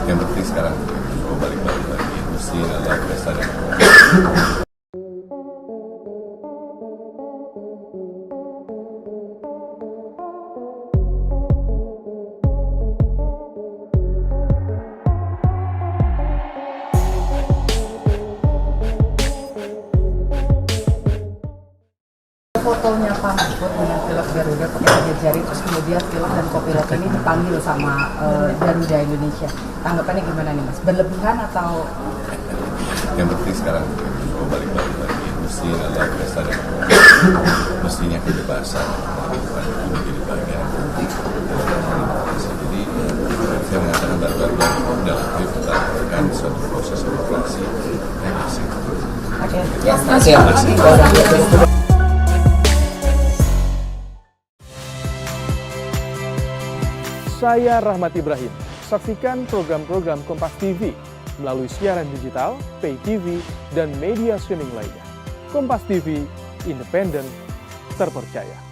Yang penting sekarang balik-balik lagi, mesti ada pesta dan fotonya Pak Mahfud dengan pilot Garuda pakai pakai jari, terus kemudian pilot dan kopilot ini dipanggil sama Garuda Indonesia. Tanggapannya gimana nih Mas? Berlebihan atau? yang penting sekarang balik-balik lagi, mesti ada pesta dan mestinya kebebasan bukan itu menjadi bagian jadi saya mengatakan baru-baru dalam kita akan suatu proses demokrasi yang asing. Oke, ya, Saya Rahmat Ibrahim. Saksikan program-program Kompas TV melalui siaran digital, pay TV, dan media streaming lainnya. Kompas TV, independen, terpercaya.